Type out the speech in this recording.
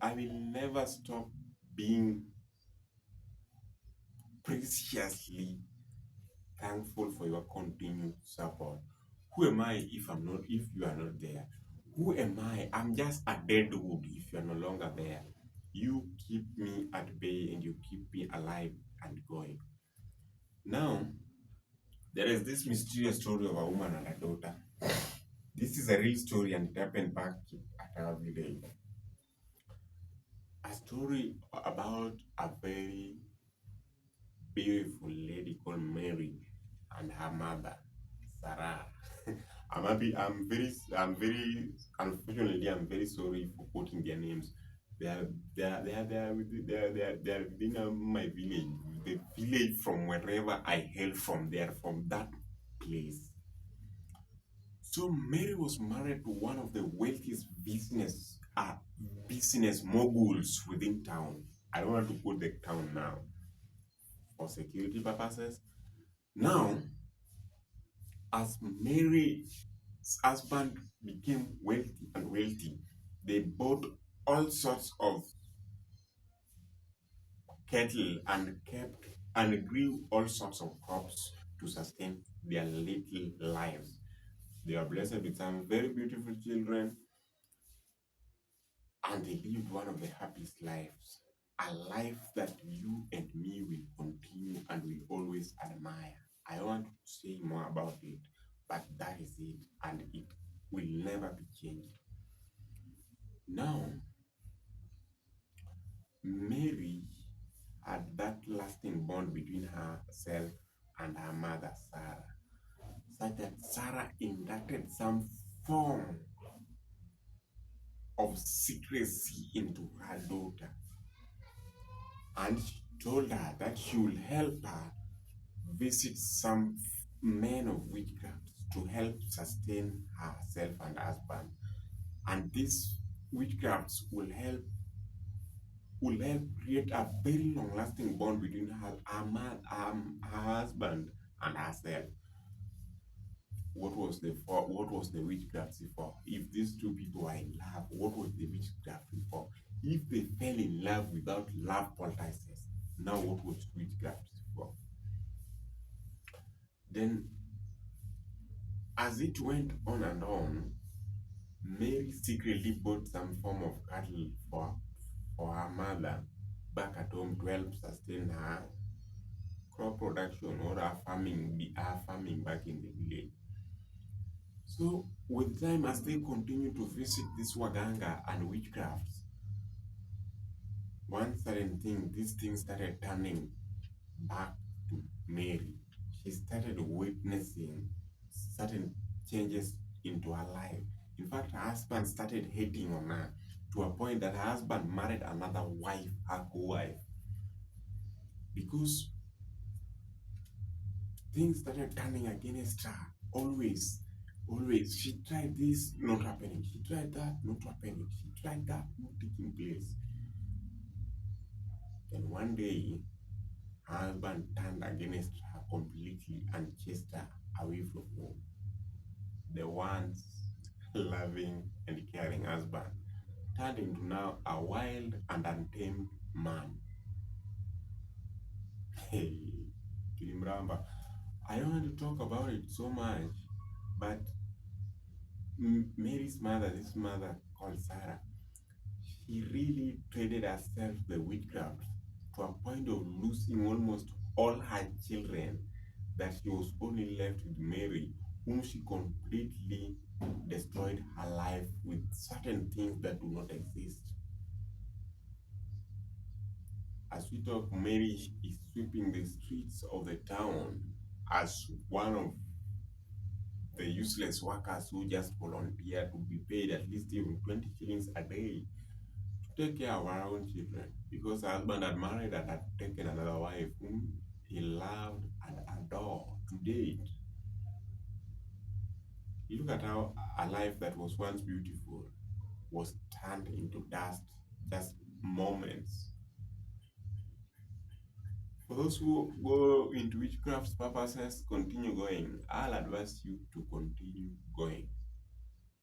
I will never stop being preciously thankful for your continued support. Who am I if you are not there? Who am I? I'm just a dead wood if you're no longer there. You keep me at bay and you keep me alive and going. Now, there is this mysterious story of a woman and a daughter. This is a real story and it happened back at our village. A story about a very beautiful lady called Mary and her mother, Sarah. Unfortunately, I'm very sorry for quoting their names. They are within my village, the village from wherever I hail from. They are from that place. So Mary was married to one of the wealthiest business moguls within town. I don't want to quote the town now for security purposes. Now, as Mary's husband became wealthy, they bought all sorts of cattle and kept and grew all sorts of crops to sustain their little lives. They are blessed with some very beautiful children, and they lived one of the happiest lives. A life that you and me will continue and will always admire. I want to say more about it, but that is it, and it will never be changed. Now, Mary had that lasting bond between herself and her mother, Sarah, such that Sarah inducted some form of secrecy into her daughter, and she told her that she will help her visit some men of witchcraft to help sustain herself and husband. And these witchcrafts will help create a very long-lasting bond between her husband and herself. What was the witchcraft for? If these two people were in love, what was the witchcraft for? If they fell in love without love poultices, now what was witchcraft for? Then, as it went on and on, Mary secretly bought some form of cattle for her mother back at home to help sustain her crop production or her farming back in the village. So with time, as they continue to visit this waganga and witchcrafts, one certain thing, this thing started turning back to Mary. She started witnessing certain changes into her life. In fact, her husband started hating on her to a point that her husband married another wife, her co-wife, because things started turning against her. Always, always. She tried this, not happening. She tried that, not happening. She tried that, not taking place. Then one day, her husband turned against her completely and chased her away from home. The once loving and caring husband turned into now a wild and untamed man. Hey, Kilimramba. I don't want to talk about it so much, but Mary's mother, this mother called Sarah, she really traded herself the witchcraft to a point of losing almost all her children, that she was only left with Mary, whom she completely destroyed her life with certain things that do not exist. As we talk, Mary is sweeping the streets of the town as one of the useless workers who just volunteer to be paid at least even 20 shillings a day to take care of her own children, because her husband had married and had taken another wife whom he loved and adored to date. You look at how a life that was once beautiful was turned into dust just moments. For those who go into witchcraft purposes, continue going. I'll advise you to continue going.